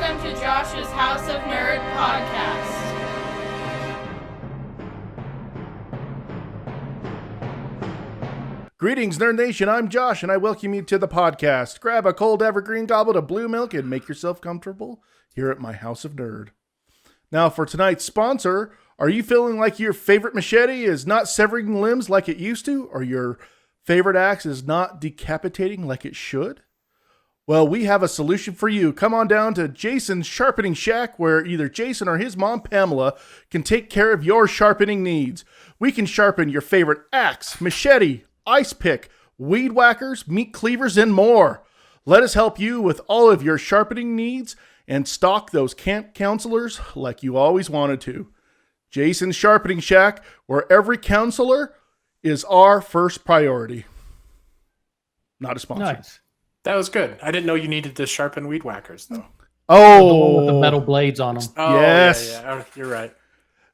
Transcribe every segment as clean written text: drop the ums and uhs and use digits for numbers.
Welcome to Josh's House of Nerd podcast. Greetings, Nerd Nation. I'm Josh, and I welcome you to the podcast. Grab a cold evergreen goblet of blue milk and make yourself comfortable here at my House of Nerd. Now, for tonight's sponsor, are you feeling like your favorite machete is not severing limbs like it used to, or your favorite axe is not decapitating like it should? Well, we have a solution for you. Come on down to Jason's Sharpening Shack, where either Jason or his mom, Pamela, can take care of your sharpening needs. We can sharpen your favorite axe, machete, ice pick, weed whackers, meat cleavers, and more. Let us help you with all of your sharpening needs and stock those camp counselors like you always wanted to. Jason's Sharpening Shack, where every counselor is our first priority. Not a sponsor. Nice. That was good. I didn't know you needed to sharpen weed whackers, though. Oh, the one with the metal blades on them. Oh, yes. Yeah. Oh, you're right.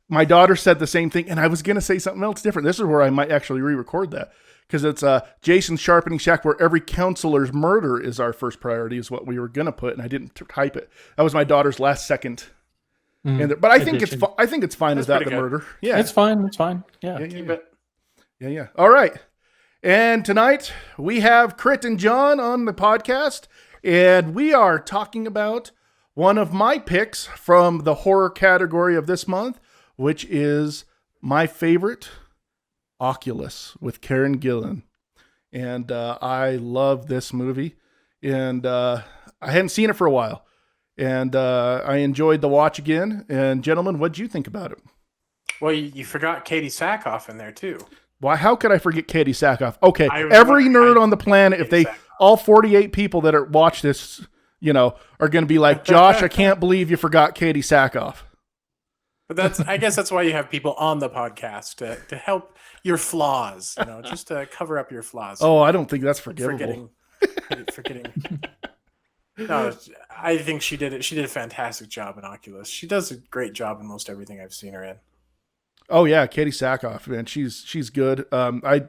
My daughter said the same thing, and I was going to say something else different. This is where I might actually re-record that, because it's Jason's Sharpening Shack, where every counselor's murder is our first priority, is what we were going to put, and I didn't type it. That was my daughter's last second. But I think it's fine as that the murder. Yeah, it's fine. It's fine. Yeah. Yeah. All right. And tonight we have Crit and John on the podcast, and we are talking about one of my picks from the horror category of this month, which is my favorite, Oculus, with Karen Gillan. And I love this movie, and I hadn't seen it for a while, and I enjoyed the watch again. And gentlemen, what'd you think about it? Well, you forgot Katie Sackhoff in there, too. Why? How could I forget Katie Sackhoff? Okay, every nerd on the planet, if they, all 48 people that watch this, are going to be like, Josh, I can't believe you forgot Katie Sackhoff. But I guess that's why you have people on the podcast to help your flaws, just to cover up your flaws. Oh, I don't think that's forgivable. Forgetting. No, I think she did it. She did a fantastic job in Oculus. She does a great job in most everything I've seen her in. Oh yeah, Katie Sackhoff, man, she's good. I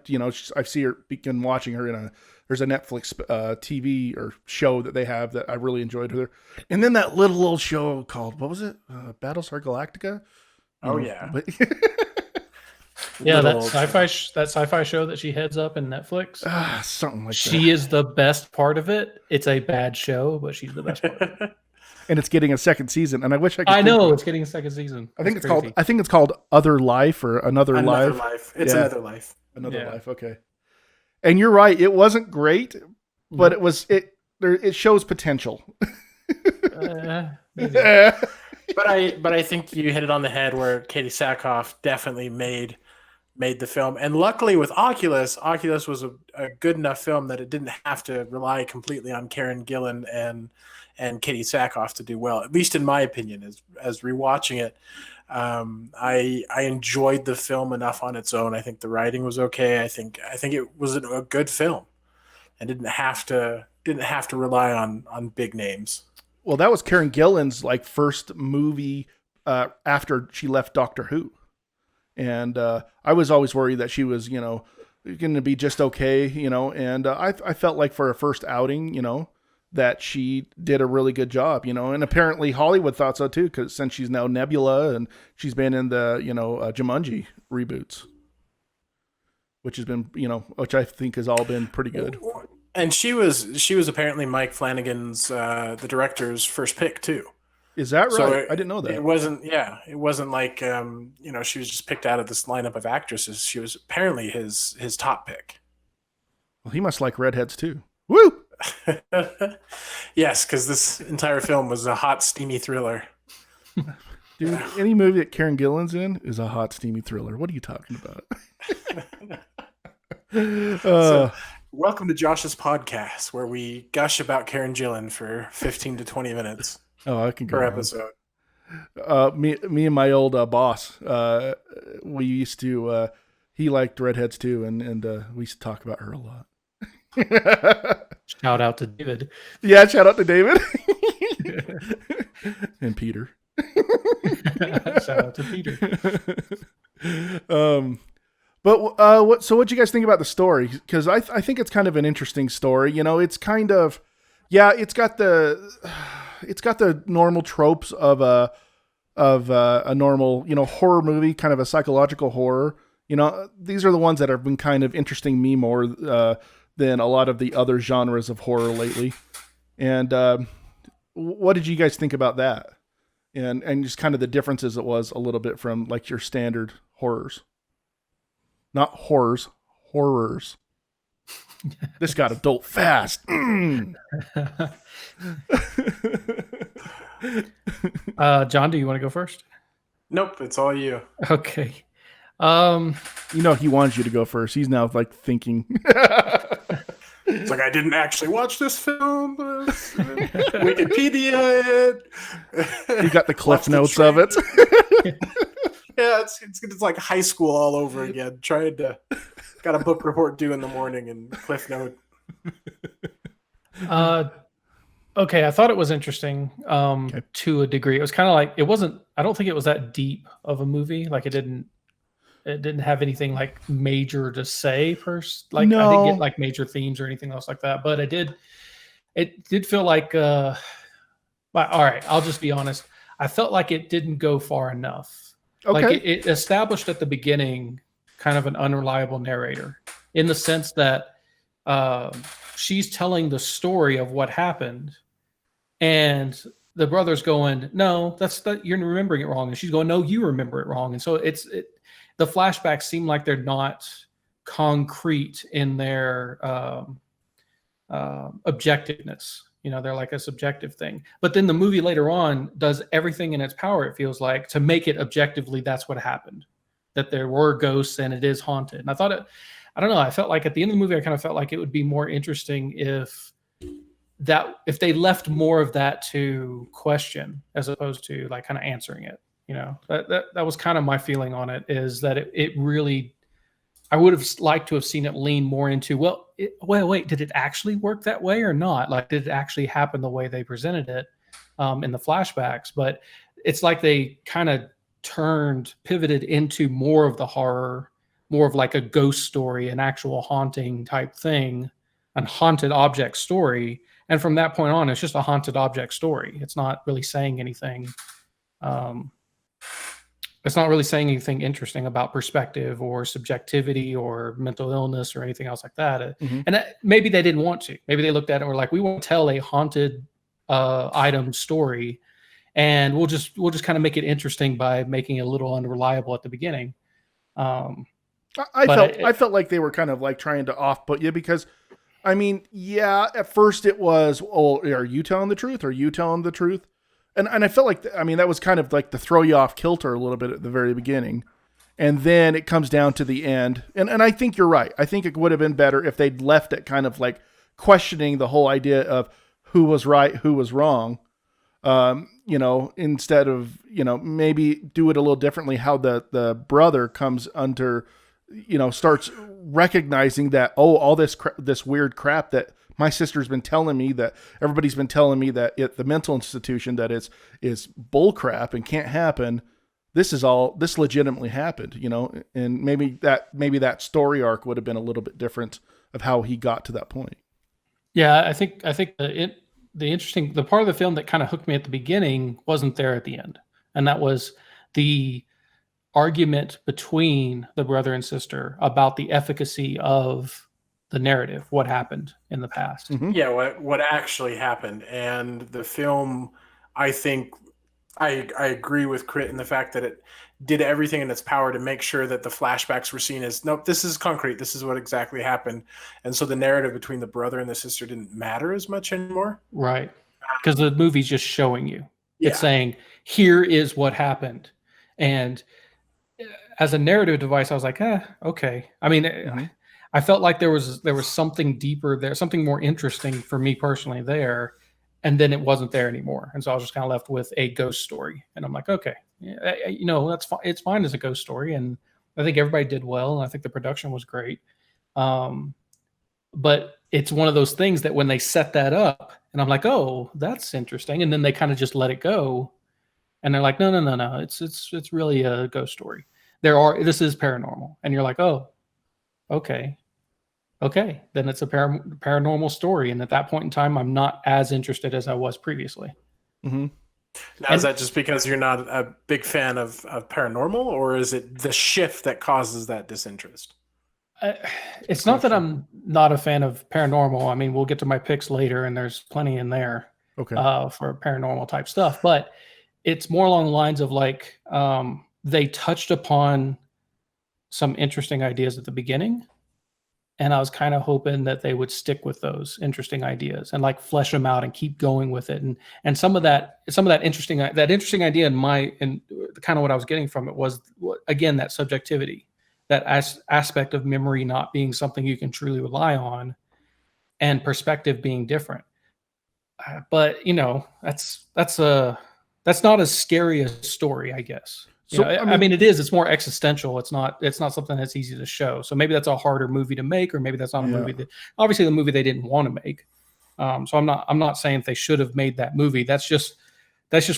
see her, begin watching her there's a Netflix TV or show that they have that I really enjoyed her. And then that little old show called, what was it? Battlestar Galactica. Yeah. Yeah, that sci-fi show that she heads up in Netflix. Something like that. She is the best part of it. It's a bad show, but she's the best part. And it's getting a second season, and I wish I could. I know it's getting a second season. I think it's called Other Life or Another Life. It's Another Life. Another Life. Okay. And you're right. It wasn't great, but it shows potential. But I think you hit it on the head where Katie Sackhoff definitely made the film, and luckily with Oculus was a good enough film that it didn't have to rely completely on Karen Gillan and Katie Sackhoff to do well, at least in my opinion. As rewatching it, I enjoyed the film enough on its own. I think the writing was okay. I think it was a good film, and didn't have to rely on big names. Well, that was Karen Gillan's first movie after she left Doctor Who, and I was always worried that she was going to be just okay, and I felt like for her first outing, that she did a really good job, and apparently Hollywood thought so too, because since she's now Nebula and she's been in the, Jumanji reboots, which has been, which I think has all been pretty good. And she was apparently Mike Flanagan's, the director's first pick too. Is that right? So I didn't know that. It wasn't like, she was just picked out of this lineup of actresses. She was apparently his top pick. Well, he must like redheads too. Woo! Yes, because this entire film was a hot, steamy thriller. Dude, any movie that Karen Gillan's in is a hot, steamy thriller. What are you talking about? So, welcome to Josh's podcast, where we gush about Karen Gillan for 15 to 20 minutes I can go per on. episode. Me and my old boss, we used to, he liked redheads too, and we used to talk about her a lot. Shout out to David. Yeah, shout out to David. And Peter. Shout out to Peter. What'd you guys think about the story? Because I think it's kind of an interesting story. It's kind of, it's got the, it's got the normal tropes of a normal, horror movie, kind of a psychological horror. These are the ones that have been kind of interesting me more than a lot of the other genres of horror lately. And what did you guys think about that? And just kind of the differences it was a little bit from like your standard horrors. Not horrors, horrors. This got adult fast. John, do you want to go first? Nope, it's all you. Okay. He wanted you to go first. He's now like thinking. It's like, I didn't actually watch this film. Wikipedia it. You got the cliff notes of it. Yeah, it's like high school all over again. Got a book report due in the morning and cliff note. Okay, I thought it was interesting to a degree. It was kind of like, I don't think it was that deep of a movie. Like it didn't have anything like major to say first. Like I didn't get like major themes or anything else like that. But it did feel like all right, I'll just be honest. I felt like it didn't go far enough. Okay. Like it established at the beginning kind of an unreliable narrator in the sense that she's telling the story of what happened, and the brother's going, "No, you're remembering it wrong," and she's going, "No, you remember it wrong." And so the flashbacks seem like they're not concrete in their objectiveness. They're like a subjective thing. But then the movie later on does everything in its power, it feels like, to make it objectively that's what happened, that there were ghosts and it is haunted. And I thought I don't know, I felt like at the end of the movie, I kind of felt like it would be more interesting if they left more of that to question as opposed to like kind of answering it. That was kind of my feeling on it, is that it really, I would have liked to have seen it lean more into, wait, did it actually work that way or not? Like, did it actually happen the way they presented it in the flashbacks? But it's like they kind of pivoted into more of the horror, more of like a ghost story, an actual haunting type thing, a haunted object story. And from that point on, it's just a haunted object story. It's not really saying anything. It's not really saying anything interesting about perspective or subjectivity or mental illness or anything else like that. And maybe they didn't want to. Maybe they looked at it and were like, we want to tell a haunted item story, and we'll just kind of make it interesting by making it a little unreliable at the beginning. I felt like they were kind of like trying to off-put you because, I mean, yeah, at first it was, are you telling the truth? Are you telling the truth? And I felt like, that was kind of like to throw you off kilter a little bit at the very beginning. And then it comes down to the end. And I think you're right. I think it would have been better if they'd left it kind of like questioning the whole idea of who was right, who was wrong. Instead of, maybe do it a little differently, how the brother comes under, starts recognizing that, all this weird crap that my sister's been telling me, that everybody's been telling me, that the mental institution, that is bull crap and can't happen. This legitimately happened, and maybe that story arc would have been a little bit different of how he got to that point. Yeah, I think the part of the film that kind of hooked me at the beginning wasn't there at the end. And that was the argument between the brother and sister about the efficacy of the narrative, what happened in the past. Mm-hmm. Yeah, what actually happened. And the film, I think, I agree with Crit in the fact that it did everything in its power to make sure that the flashbacks were seen as, nope, this is concrete. This is what exactly happened. And so the narrative between the brother and the sister didn't matter as much anymore. Right. Because the movie's just showing you. Yeah. It's saying, here is what happened. And as a narrative device, I was like, okay. I mean, I felt like there was something deeper there, something more interesting for me personally there, and then it wasn't there anymore. And so I was just kind of left with a ghost story. And I'm like, okay, that's fine. It's fine as a ghost story. And I think everybody did well. And I think the production was great. But it's one of those things that when they set that up and I'm like, oh, that's interesting. And then they kind of just let it go. And they're like, no. It's really a ghost story. This is paranormal. And you're like, oh, okay, then it's a paranormal story. And at that point in time, I'm not as interested as I was previously. Mm-hmm. Now, is that just because you're not a big fan of paranormal, or is it the shift that causes that disinterest? It's not that I'm not a fan of paranormal. I mean, we'll get to my picks later, and there's plenty in there Okay. For paranormal type stuff. But it's more along the lines of like they touched upon some interesting ideas at the beginning, and I was kind of hoping that they would stick with those interesting ideas and like flesh them out and keep going with it. And some of that interesting idea and kind of what I was getting from it was, again, that subjectivity, that aspect of memory not being something you can truly rely on, and perspective being different. But you know, that's not as scary a story, I guess. So, I mean, it is. It's more existential. It's not something that's easy to show. So maybe that's a harder movie to make, or maybe that's not a movie that, obviously, the movie they didn't want to make. So I'm not saying they should have made that movie. That's just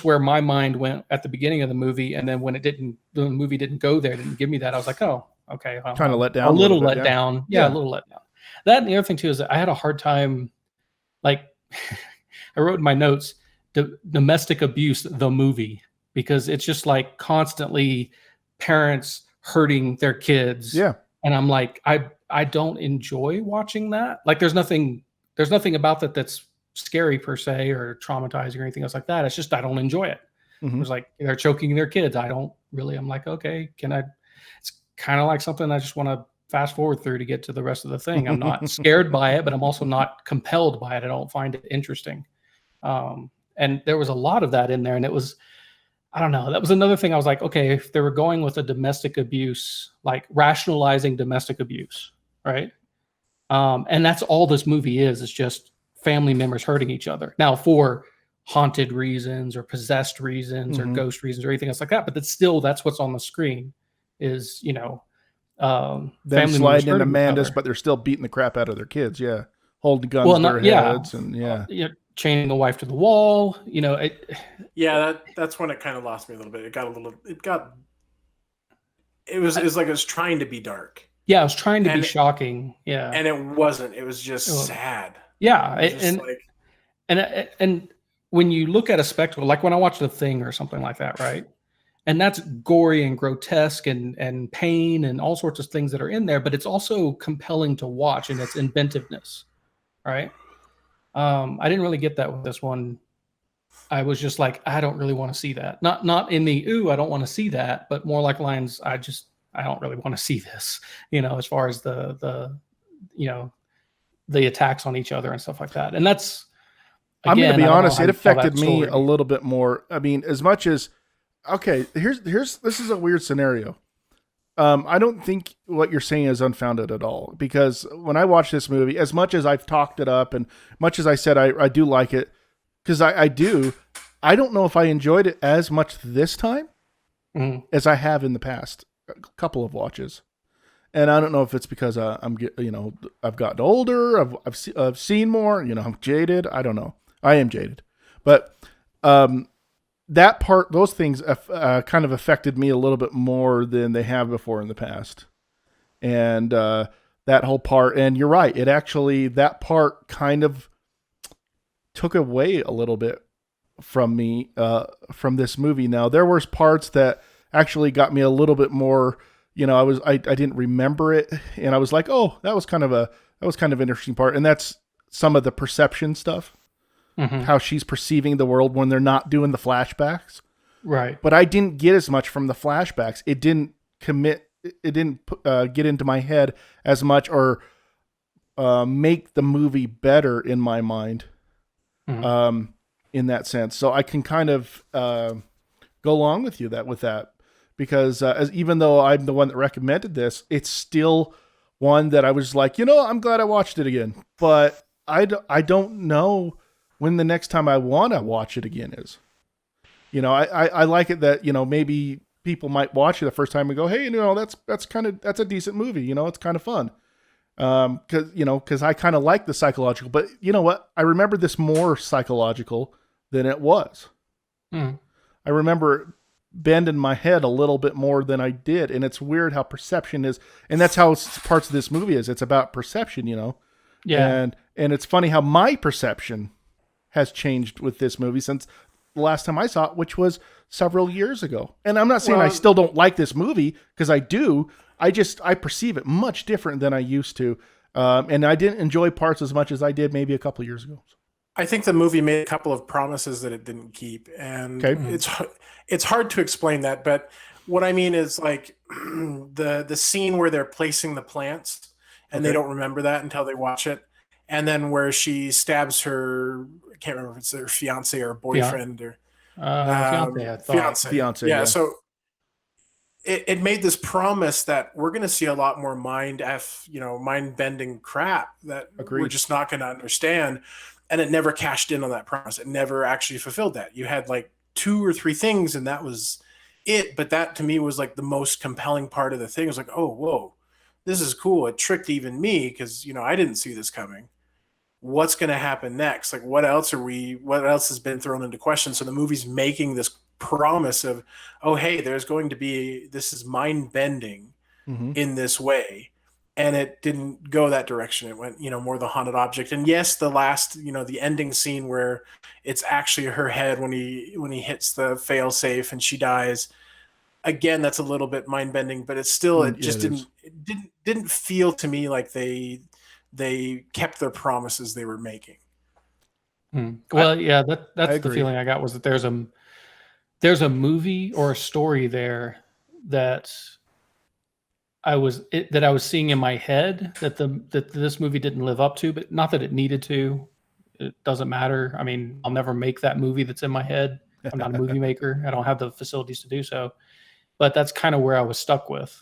where my mind went at the beginning of the movie, and then when the movie didn't go there, didn't give me that. I was like, oh, okay, kind of let down, a little let down. Yeah, a little let down. That, and the other thing too is that I had a hard time, like, I wrote in my notes, domestic abuse, the movie. Because it's just like constantly parents hurting their kids. Yeah. And I'm like, I don't enjoy watching that. Like there's nothing about that that's scary per se or traumatizing or anything else like that. It's just, I don't enjoy it. Mm-hmm. It's like they're choking their kids. I'm like, okay, it's kind of like something I just want to fast forward through to get to the rest of the thing. I'm not scared by it, but I'm also not compelled by it. I don't find it interesting. And there was a lot of that in there, and it was, I don't know. That was another thing. I was like, okay, if they were going with a domestic abuse, like rationalizing domestic abuse, right? And that's all this movie is just family members hurting each other. Now, for haunted reasons or possessed reasons or ghost reasons or anything else like that, but that's what's on the screen is, you know, them sliding into Amanda's, but they're still beating the crap out of their kids. Yeah. Holding guns to their heads and chaining the wife to the wall, you know. That's when it kind of lost me a little bit. It was like it was trying to be dark. Yeah, it was trying to be shocking. Yeah, and it wasn't. It was just sad. Yeah, and when you look at a spectacle, like when I watch The Thing or something like that, right? And that's gory and grotesque and pain and all sorts of things that are in there, but it's also compelling to watch in its inventiveness, right? I didn't really get that with this one. I was just like, I don't really want to see that. Not in the I don't want to see that, but more like lines, I don't really want to see this. You know, as far as the attacks on each other and stuff like that. And that's, again, I'm going to be honest, it affected me a little bit more. I mean, as much as, okay, this is a weird scenario. I don't think what you're saying is unfounded at all, because when I watch this movie, as much as I've talked it up and much as I said I do like it, because I do, I don't know if I enjoyed it as much this time as I have in the past couple of watches. And I don't know if it's because I've gotten older, I've seen more, I'm jaded. I don't know. I am jaded, but that part, those things kind of affected me a little bit more than they have before in the past. And that whole part, and you're right, that part kind of took away a little bit from me, from this movie. Now, there was parts that actually got me a little bit more, I didn't remember it, and I was like, oh, that was kind of an interesting part. And that's some of the perception stuff. How she's perceiving the world when they're not doing the flashbacks. Right. But I didn't get as much from the flashbacks. It didn't get into my head as much or make the movie better in my mind in that sense. So I can kind of go along with you with that because even though I'm the one that recommended this, it's still one that I was like, I'm glad I watched it again. But I don't know when the next time I want to watch it again is. I like it that, maybe people might watch it the first time and go, hey, that's a decent movie. It's kind of fun. Cause I kind of like the psychological, but you know what? I remember this more psychological than it was. I remember bending my head a little bit more than I did. And it's weird how perception is. And that's how parts of this movie is. It's about perception, Yeah. And it's funny how my perception has changed with this movie since the last time I saw it, which was several years ago. And I'm not saying I still don't like this movie, because I do. I perceive it much different than I used to. And I didn't enjoy parts as much as I did maybe a couple of years ago. I think the movie made a couple of promises that it didn't keep, and it's hard to explain that. But what I mean is, like, the scene where they're placing the plants, and they don't remember that until they watch it, and then where she stabs her, I can't remember if it's her fiance or boyfriend or Fiance. Yeah, so it made this promise that we're going to see a lot more mind bending crap that we're just not going to understand. And it never cashed in on that promise. It never actually fulfilled that. You had like 2 or 3 things, and that was it. But that to me was like the most compelling part of the thing. It was like, oh, whoa, this is cool. It tricked even me, because, I didn't see this coming. What's going to happen next? Like, what else has been thrown into question? So the movie's making this promise of, oh, hey, this is mind bending in this way. And it didn't go that direction. It went, more the haunted object. And yes, the last, the ending scene where it's actually her head when he hits the fail safe and she dies. Again, that's a little bit mind bending, but it's still, it didn't feel to me like they kept their promises they were making. Well, that's the feeling I got, was that there's a movie or a story there that I was seeing in my head that this movie didn't live up to, but not that it needed to. It doesn't matter. I mean, I'll never make that movie that's in my head. I'm not a movie maker. I don't have the facilities to do so. But that's kind of where I was stuck with.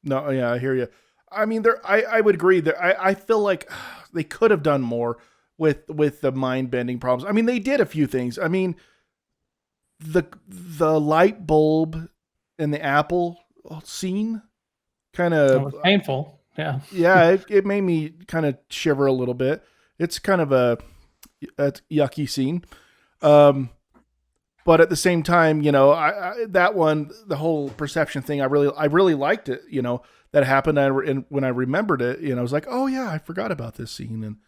No, yeah, I hear you. I mean, I would agree that I feel like they could have done more with the mind bending problems. I mean, they did a few things. I mean, the light bulb in the apple scene kind of painful. Yeah. Yeah. It made me kind of shiver a little bit. It's kind of a yucky scene. But at the same time, that one, the whole perception thing, I really liked it, that happened. And when I remembered it, I was like, oh yeah, I forgot about this scene.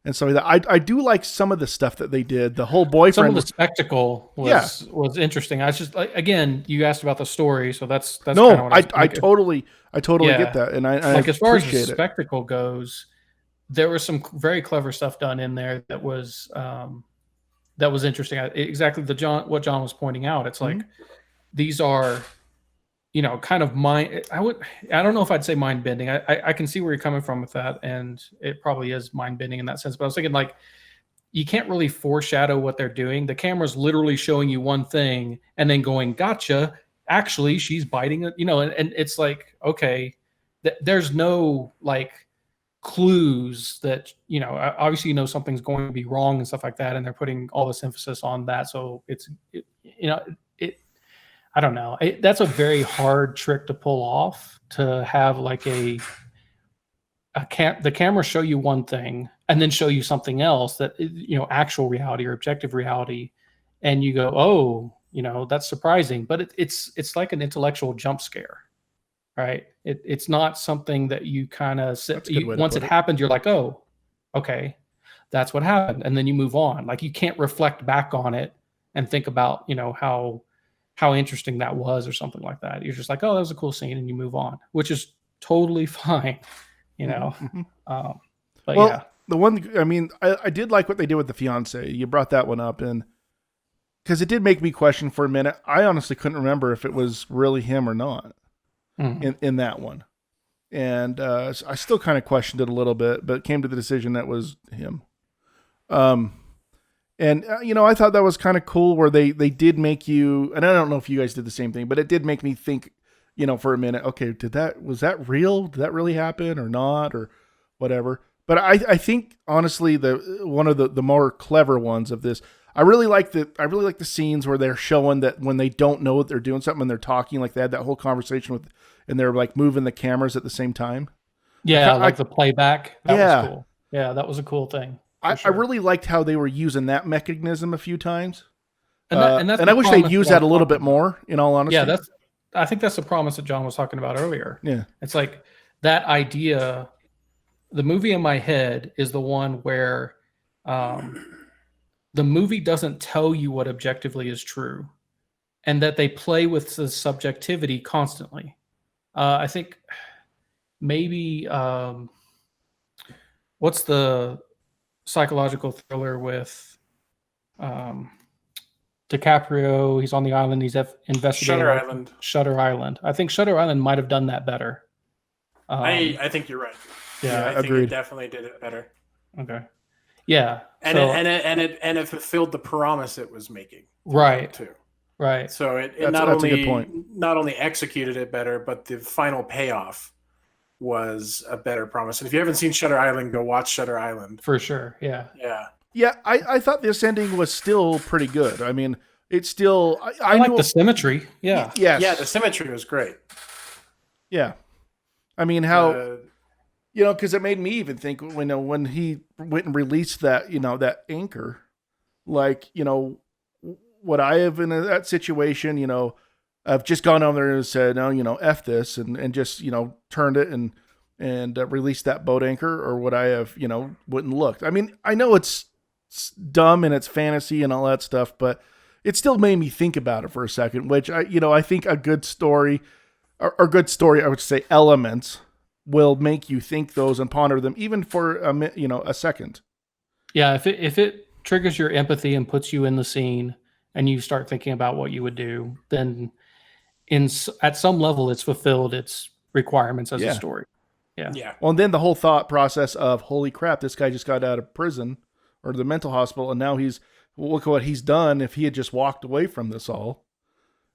And so I do like some of the stuff that they did. The whole boyfriend. Some of the spectacle was interesting. I was just like, again, you asked about the story, so that's no. Kind of what I totally get that, and I like, as far as the it. spectacle goes, there was some very clever stuff done in there that was interesting. Exactly what John was pointing out. It's like these are, kind of mind. I don't know if I'd say mind bending. I can see where you're coming from with that, and it probably is mind bending in that sense. But I was thinking, like, you can't really foreshadow what they're doing. The camera's literally showing you one thing and then going, "Gotcha." Actually, she's biting it. And it's like, okay, there's no like clues that obviously something's going to be wrong and stuff like that, and they're putting all this emphasis on that. So I don't know. That's a very hard trick to pull off, to have like the camera show you one thing and then show you something else that actual reality or objective reality, and you go, oh, that's surprising. But it's like an intellectual jump scare, right? It's not something that you kind of once it happened, you're like, oh, okay, that's what happened, and then you move on. Like, you can't reflect back on it and think about how interesting that was or something like that. You're just like, oh, that was a cool scene, and you move on, which is totally fine, But yeah, the one, I mean, I did like what they did with the fiance. You brought that one up, and because it did make me question for a minute. I honestly couldn't remember if it was really him or not in that one. And I still kind of questioned it a little bit, but came to the decision that was him. And, I thought that was kind of cool where they did make you, and I don't know if you guys did the same thing, but it did make me think, for a minute, okay, was that real? Did that really happen or not, or whatever? But I think, honestly, one of the more clever ones of this, I really like the scenes where they're showing that when they don't know that they're doing something and they're talking, like they had that whole conversation and they're like moving the cameras at the same time. Yeah, like the playback. That was cool. Yeah, that was a cool thing. I really liked how they were using that mechanism a few times. And I wish they'd use that a little bit more, in all honesty. Yeah, I think that's the promise that John was talking about earlier. Yeah. It's like that idea, the movie in my head is the one where the the movie doesn't tell you what objectively is true, and that they play with the subjectivity constantly. I think maybe what's the psychological thriller with DiCaprio? He's on the island. He's investigating Shutter Island. Shutter Island. I think Shutter Island might have done that better. I think you're right. Yeah, I think agreed. it definitely did it better. Okay. Yeah. And so, it fulfilled the promise it was making. Right. Too. Right. So it That's not a only good point. not only executed it better, but the final payoff was a better promise. And if you haven't seen Shutter Island, go watch Shutter Island. For sure. Yeah. Yeah. Yeah, I thought this ending was still pretty good. I mean, it's still I like the symmetry. Yeah. Yes. Yeah, the symmetry was great. Yeah. I mean, how because it made me even think when he went and released that that anchor, like would I have in that situation, I've just gone on there and said no, f this and just turned it and released that boat anchor, or would I have wouldn't looked? I mean, I know it's dumb and it's fantasy and all that stuff, but it still made me think about it for a second. Which I think a good story, or good story, I would say elements will make you think those and ponder them even for a second. Yeah, if it triggers your empathy and puts you in the scene and you start thinking about what you would do, then at some level it's fulfilled its requirements as a story. Yeah. Well, and then the whole thought process of holy crap, this guy just got out of prison or the mental hospital, and now look at what he's done. If he had just walked away from this all,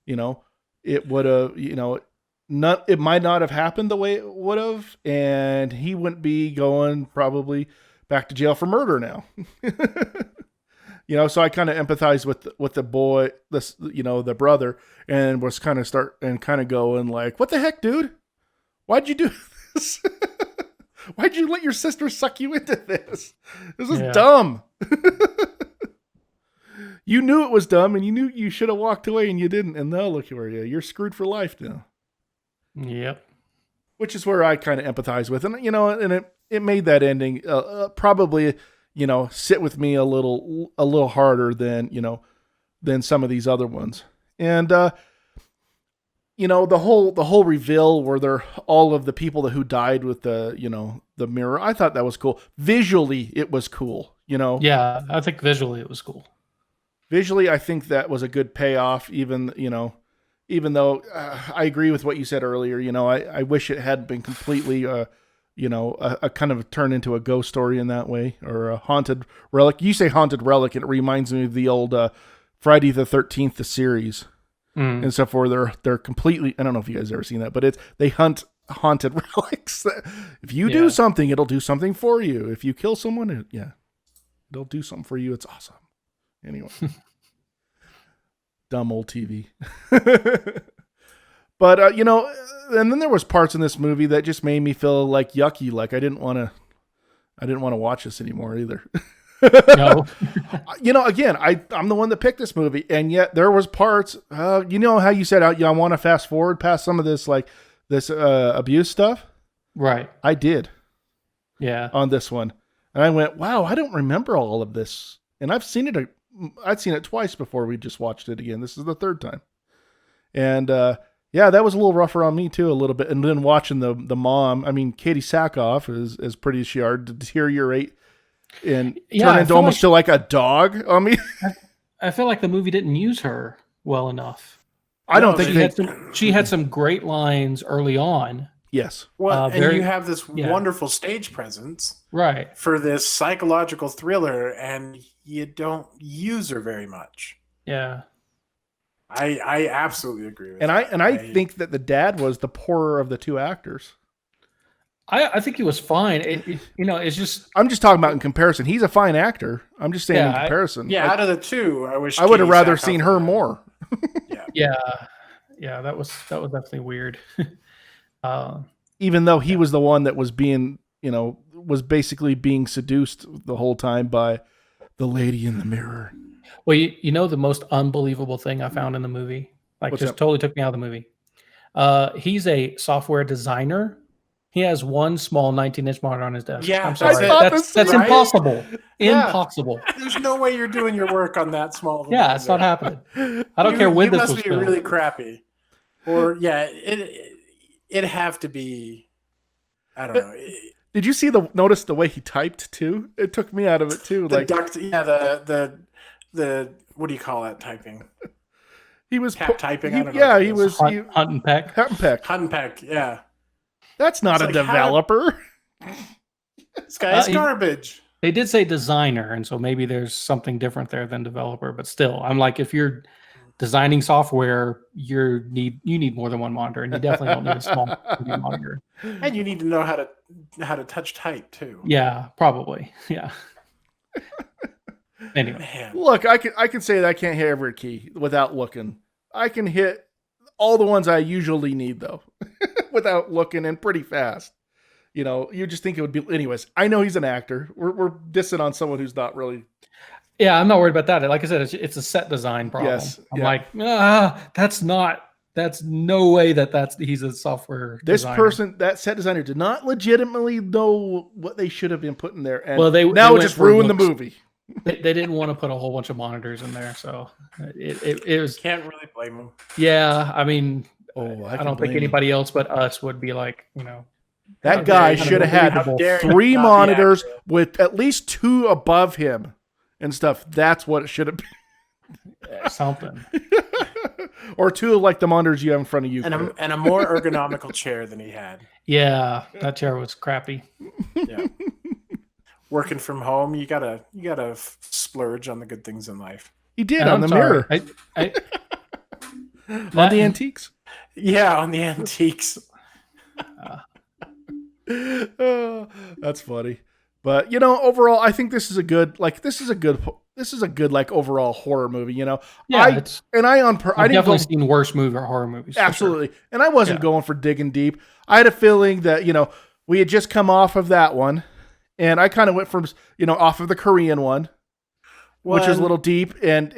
it would have, it might not have happened the way it would have, and he wouldn't be going probably back to jail for murder now. So I kind of empathize with the boy, the brother, and was kind of going like, what the heck, dude? Why'd you do this? Why'd you let your sister suck you into this? This is dumb. You knew it was dumb, and you knew you should have walked away, and you didn't. And now look where you're screwed for life now. Yep. Which is where I kind of empathize with, and and it made that ending probably sit with me a little harder than some of these other ones. And the whole reveal where they're all of the people who died with the mirror, I thought that was cool. Visually it was cool, Yeah, I think visually it was cool. Visually I think that was a good payoff, even though I agree with what you said earlier. I wish it hadn't been completely a kind of turn into a ghost story in that way, or a haunted relic. You say haunted relic, and it reminds me of the old Friday the 13th, the series. And stuff where they're completely, I don't know if you guys have ever seen that, but they hunt haunted relics. If you do something, it'll do something for you. If you kill someone, it'll do something for you. It's awesome. Anyway, dumb old TV. But and then there was parts in this movie that just made me feel like yucky, like I didn't want to watch this anymore either. No. Again, I'm the one that picked this movie, and yet there was parts. How you said I want to fast forward past some of this, like this abuse stuff. Right. I did. Yeah. On this one, and I went, wow, I don't remember all of this, and I'd seen it twice before we just watched it again. This is the third time, and that was a little rougher on me too, a little bit. And then watching the mom, I mean, Katie Sackhoff is pretty as she are, to deteriorate and turn into almost to like a dog. I mean, I feel like the movie didn't use her well enough. I don't think she had some great lines early on. Yes. Well, and you have this wonderful stage presence, right, for this psychological thriller, and you don't use her very much. Yeah. I absolutely agree with that. I think that the dad was the poorer of the two actors. I think he was fine. It's just, I'm just talking about in comparison. He's a fine actor. I'm just saying in comparison. Out of the two, I would have rather seen her more. Yeah, that was definitely weird. Even though he was the one that was being, was basically being seduced the whole time by the lady in the mirror. Well, the most unbelievable thing I found in the movie, totally took me out of the movie. He's a software designer, He has one small 19-inch monitor on his desk. Yeah, I'm sorry. that's That's right. impossible. Yeah. Impossible. There's no way you're doing your work on that small. Yeah, it's not happening. I don't care when this was must be filmed. really crappy. Or it'd have to be. I don't know. Did you notice the way he typed too? It took me out of it too. The what do you call that typing? He was tap typing. He was Hunt and peck. Hunt and peck. Hunt and peck. Yeah. That's not a developer. This guy is garbage. They did say designer, and so maybe there's something different there than developer. But still, I'm like, if you're designing software, you need more than one monitor, and you definitely don't need a small monitor. And you need to know how to touch type too. Yeah, probably. Yeah. Anyway, Man. Look, I can say that I can't hit every key without looking. I can hit all the ones I usually need though, without looking, and pretty fast. You know, you just think it would be. Anyways, I know he's an actor. We're dissing on someone who's not really. Yeah, I'm not worried about that. Like I said, it's a set design problem. Yes, I'm like, that's no way he's a software designer. Person, that set designer, did not legitimately know what they should have been putting there. And they just ruined the movie. They didn't want to put a whole bunch of monitors in there, so it was. Can't really blame them. Yeah, I mean, I don't think anybody else but us would be like, that guy should have had 3 monitors with at least 2 above him and stuff. That's what it should have been. Something. Or 2 of like the monitors you have in front of you. And a more ergonomical chair than he had. Yeah, that chair was crappy. Yeah. Working from home, you gotta splurge on the good things in life. He did on the mirror. On the antiques. Yeah, on the antiques. That's funny. But overall, I think this is a good overall horror movie. Yeah, I've definitely seen worse horror movies. Absolutely, sure. And I wasn't going for digging deep. I had a feeling that we had just come off of that one. And I kind of went from, off of the Korean one, which is a little deep and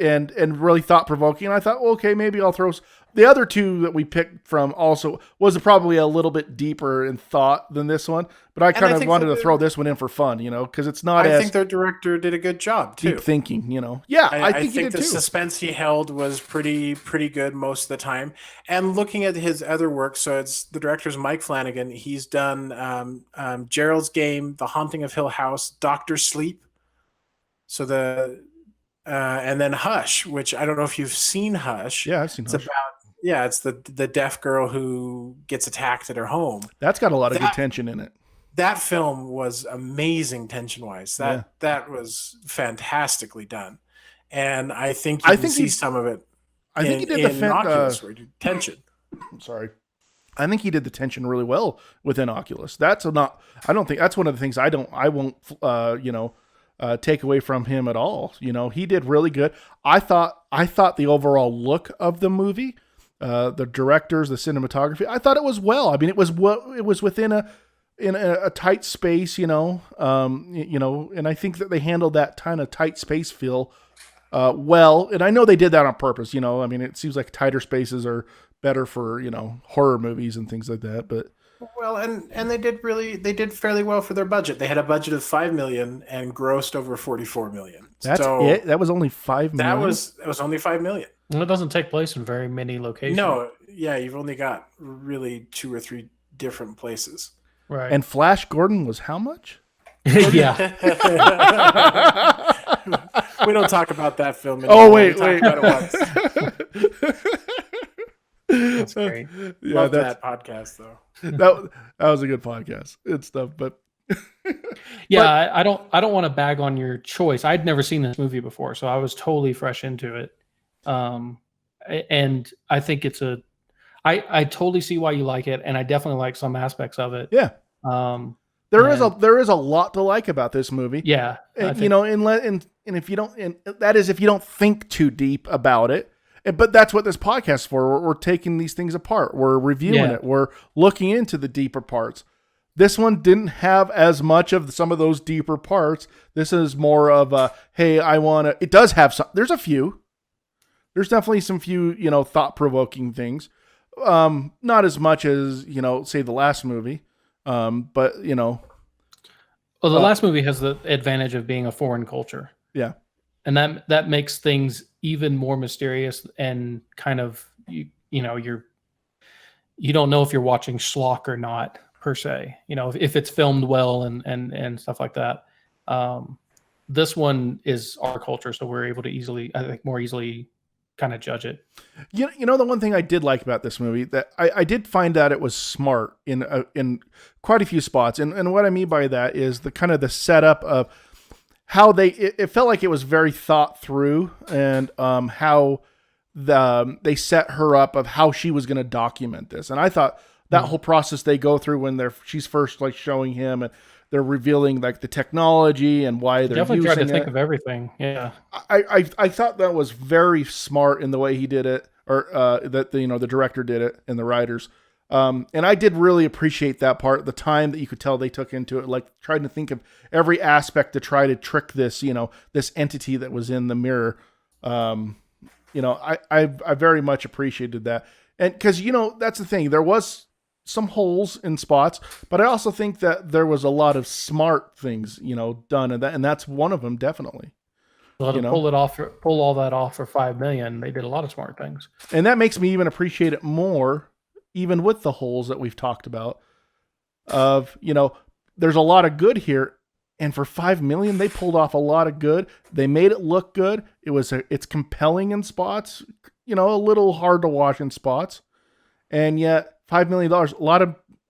really thought provoking. And I thought, well, okay, maybe I'll throw the other 2 that we picked from also was probably a little bit deeper in thought than this one. But I kind of wanted to throw this one in for fun, because it's not. I think their director did a good job too. Deep thinking, Yeah, I think he did the too. suspense he held was pretty good most of the time. And looking at his other work, so it's the director's Mike Flanagan. He's done Gerald's Game, The Haunting of Hill House, Doctor Sleep. So and then Hush, which I don't know if you've seen Hush. Yeah, I've seen Hush. It's the deaf girl who gets attacked at her home. That's got a lot of good tension in it. That film was amazing tension-wise. That was fantastically done, and I think you can see some of it. I think he did the Oculus where he did tension. I'm sorry. I think he did the tension really well within Oculus. I don't think that's one of the things I won't take away from him at all. He did really good. I thought the overall look of the movie, the directors, the cinematography, I thought it was well. I mean, it was within a tight space, and I think that they handled that kind of tight space feel well. And I know they did that on purpose. I mean, it seems like tighter spaces are better for horror movies and things like that. But well, and they did fairly well for their budget. They had a budget of $5 million and grossed over $44 million. That's it. That was only $5 million. That was only $5 million. And it doesn't take place in very many locations. No, yeah, you've only got really 2 or 3 different places. Right. And Flash Gordon was how much? Yeah. We don't talk about that film anymore. Oh, wait. That's great. Yeah, Love that podcast though. that was a good podcast. It's stuff, but yeah, I don't want to bag on your choice. I'd never seen this movie before, so I was totally fresh into it. And I think I totally see why you like it, and I definitely like some aspects of it. Yeah. There is a lot to like about this movie. Yeah. And, and if you don't, and that is if you don't think too deep about it. But that's what this podcast is for. We're taking these things apart. We're reviewing it. We're looking into the deeper parts. This one didn't have as much of some of those deeper parts. This is more of a, hey, it does have some, there's definitely some few, thought-provoking things. Not as much as, say the last movie. But you know, Well, the last movie has the advantage of being a foreign culture. yeah. And that makes things even more mysterious and kind of you don't know if you're watching schlock or not per se. You know, if it's filmed well and stuff like that. This one is our culture, so we're able to more easily kind of judge it. You know, the one thing I did like about this movie that I did find that it was smart in quite a few spots, and what I mean by that is the kind of the setup of how it felt like it was very thought through, and how they set her up of how she was going to document this, and I thought that whole process they go through when she's first like showing him and they're revealing like the technology and why they're definitely using tried to think it. of everything. Yeah, I thought that was very smart in the way he did it, or that the director did it and the writers. And I did really appreciate that part, the time that you could tell they took into it, like trying to think of every aspect to try to trick this, this entity that was in the mirror. I very much appreciated that. And because, that's the thing, there was some holes in spots, but I also think that there was a lot of smart things, done, and that's one of them, definitely. So to pull all that off for $5 million, they did a lot of smart things. And that makes me even appreciate it more, even with the holes that we've talked about. There's a lot of good here, and for $5 million, they pulled off a lot of good. They made it look good. It's compelling in spots, a little hard to watch in spots, and yet $5 million, a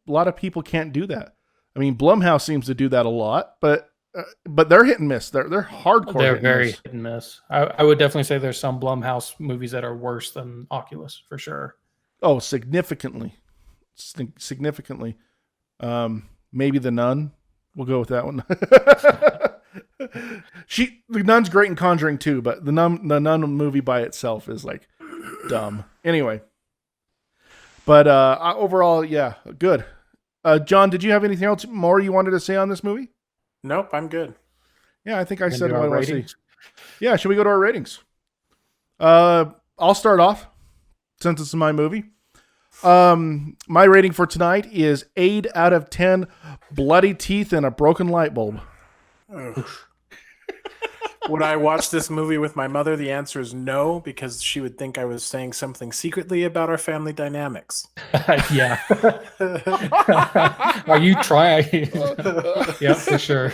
lot of people can't do that. I mean, Blumhouse seems to do that a lot, but they're hit and miss. They're hardcore. They're very hit and miss. I would definitely say there's some Blumhouse movies that are worse than Oculus for sure. Oh, significantly. Maybe The Nun. We'll go with that one. The Nun's great in Conjuring too, but the Nun movie by itself is like dumb. Anyway. But overall, yeah, good. John, did you have anything else more you wanted to say on this movie? Nope, I'm good. Yeah, I think I said what I want to say. Yeah, should we go to our ratings? I'll start off since it's my movie. My rating for tonight is 8 out of 10 bloody teeth and a broken light bulb. Would I watch this movie with my mother? The answer is no, because she would think I was saying something secretly about our family dynamics. Yeah. Are you trying? Yeah, for sure.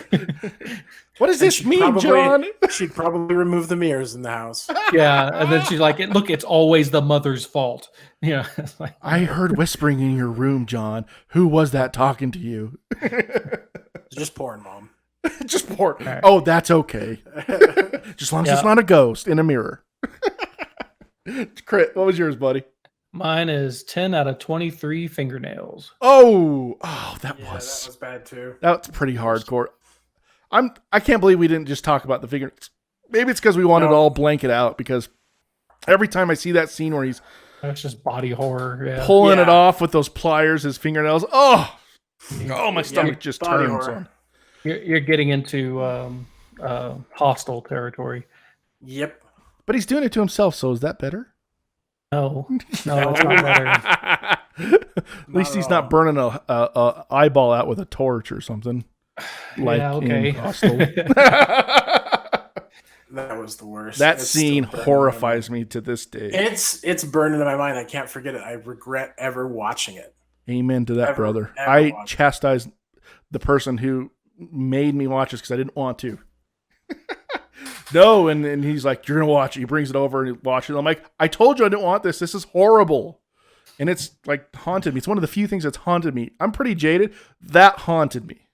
What does this mean, John? She'd probably remove the mirrors in the house. Yeah, and then she's like, "Look, it's always the mother's fault." Yeah, like, I heard whispering in your room, John. Who was that talking to you? Just porn, Mom. Just porn. Right. Oh, that's okay. Just as long as it's not a ghost in a mirror. Crit, what was yours, buddy? mine is 10 out of 23 fingernails. Oh, that was bad too. That's pretty hardcore. I can't believe we didn't just talk about the figure. Maybe it's because we wanted to all blank it out, because every time I see that scene where he's That's just body horror. pulling it off with those pliers, his fingernails. Oh, my stomach just turns on. You're getting into hostile territory. Yep. But he's doing it to himself, so is that better? No, it's not better. At least he's not burning a eyeball out with a torch or something. Like in Hostel. That was the worst. That scene horrifies me to this day. It's burned into my mind. I can't forget it. I regret ever watching it. Amen to that, brother. I chastised the person who made me watch this because I didn't want to. No, and he's like, "You're gonna watch it." He brings it over and he watches it. I'm like, "I told you I didn't want this. This is horrible." And it's like haunted me. It's one of the few things that's haunted me. I'm pretty jaded. That haunted me.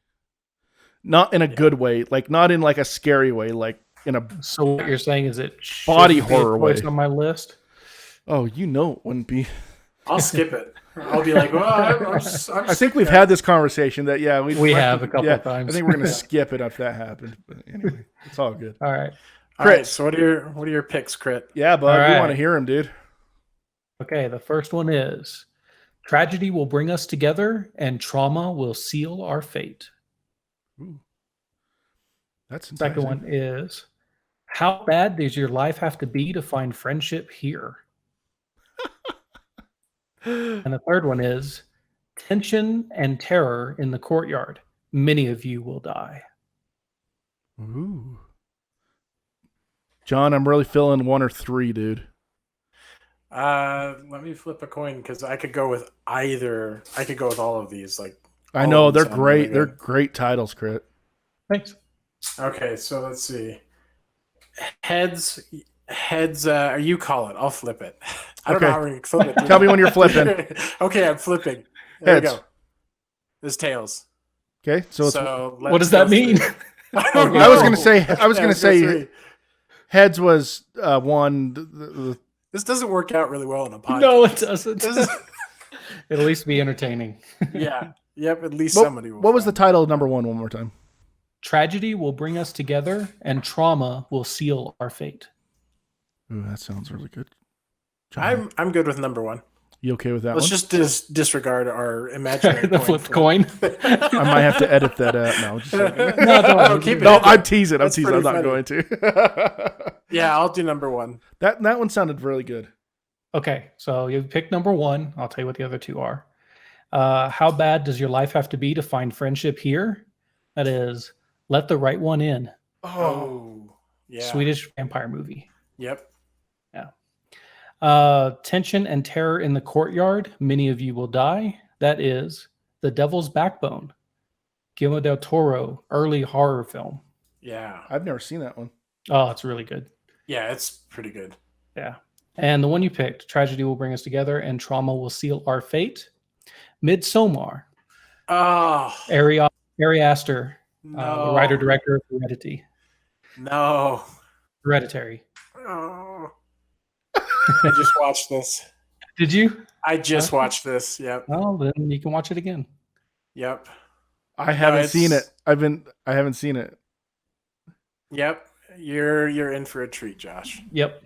Not in a good way, like not in like a scary way, like in a So what you're saying is it body horror way on my list? Oh, it wouldn't be. I'll skip it. I'll be like, well, I think we've had this conversation that we have a couple of times. I think we're gonna skip it if that happened. But anyway, it's all good. All right. All right. So what are your picks, Crit? Yeah, bud, we want to hear them, dude. Okay, the first one is tragedy will bring us together and trauma will seal our fate. Ooh. That's the second one is how bad does your life have to be to find friendship here? And the third one is Tension and terror in the courtyard. Many of you will die. Ooh. John, I'm really feeling 1 or 3, dude. Let me flip a coin because I could go with either. I could go with all of these. Like I all know of them they're sound really great. They're good. great titles, Crit. Thanks. Okay, so let's see. Heads. You call it. I'll flip it. I don't know Okay. how we're gonna flip it. Tell me when you're flipping. Okay, I'm flipping. There Heads. we go. There's tails. Okay, so it's What does that mean? I was gonna say. I was gonna say. say. Heads was one. This doesn't work out really well in a podcast. No, it doesn't. This is- It'll at least be entertaining. yeah. Yep. At least What, somebody will. what was the find title of number 1 more time? Tragedy will bring us together, and trauma will seal our fate. Ooh, that sounds really good. John, I'm good with number 1. you okay with that Let's one? just disregard our imaginary The flipped coin. I might have to edit that out. No, just joking. No, don't worry. Oh, keep it No, in. I'm teasing. That's I'm pretty not funny. going to. Yeah, I'll do number 1. that one sounded really good. Okay, so you picked number 1. I'll tell you what the other 2 are. How bad does your life have to be to find friendship here? That is, Let the Right One In. Oh, yeah. Swedish vampire movie. Yep. Tension and terror in the courtyard. Many of you will die. That is The Devil's Backbone. Guillermo del Toro, early horror film. Yeah. I've never seen that one. Oh, it's really good. Yeah, it's pretty good. Yeah. And the one you picked, Tragedy will bring us together and trauma will seal our fate. Midsommar. Oh, Ari Aster, no. the writer-director of No. Hereditary. Oh. I just watched this. Did you? I just watched this. Yep. Well, then you can watch it again. Yep. I haven't it's- seen it. I haven't seen it. Yep. You're in for a treat, Josh. Yep.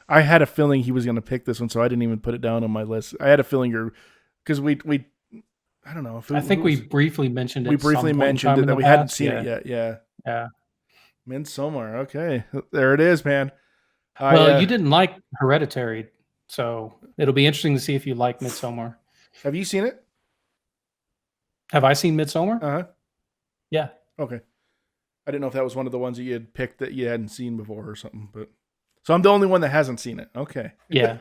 I had a feeling he was going to pick this one, so I didn't even put it down on my list. I had a feeling because we I don't know if I think we briefly mentioned it. we briefly mentioned it that we hadn't seen it yet. Yeah. Yeah. Midsommar. Okay, there it is, man. Well, you didn't like Hereditary, so it'll be interesting to see if you like Midsommar. Have you seen it? Have I seen Midsommar? Uh huh. Yeah. Okay. I didn't know if that was one of the ones that you had picked that you hadn't seen before or something, but so I'm the only one that hasn't seen it. Okay. Yeah.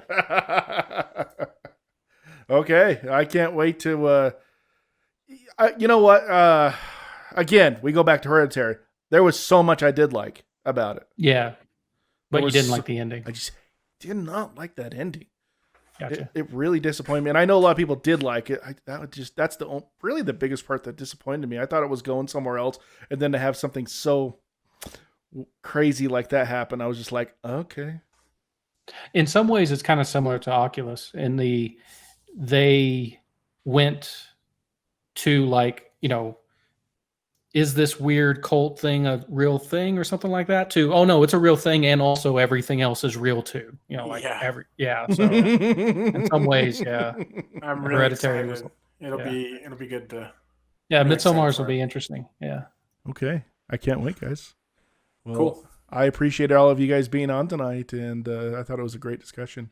Okay. I can't wait to. You know what? Again, we go back to Hereditary. There was so much I did like about it. Yeah. But There you was didn't so- like the ending. I just did not like that ending. Gotcha. It really disappointed me, and I know a lot of people did like it. That's really the biggest part that disappointed me. I thought it was going somewhere else, and then to have something so crazy like that happen, I was just like, okay. In some ways, it's kind of similar to Oculus in they went to like, is this weird cult thing a real thing or something like that? To, oh no, it's a real thing, and also everything else is real too. Yeah. So in some ways, yeah. I'm really Hereditary was- excited. It'll be good to. Yeah, Really excited Midsommar's for will it. be interesting. Yeah. Okay, I can't wait, guys. Well, Cool. I appreciate all of you guys being on tonight, and I thought it was a great discussion.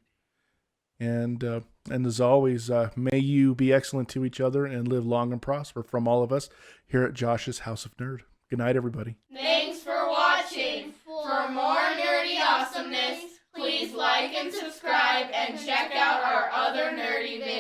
And as always, may you be excellent to each other and live long and prosper from all of us here at Josh's House of Nerd. Good night, everybody. Thanks for watching. For more nerdy awesomeness, please like and subscribe and check out our other nerdy videos.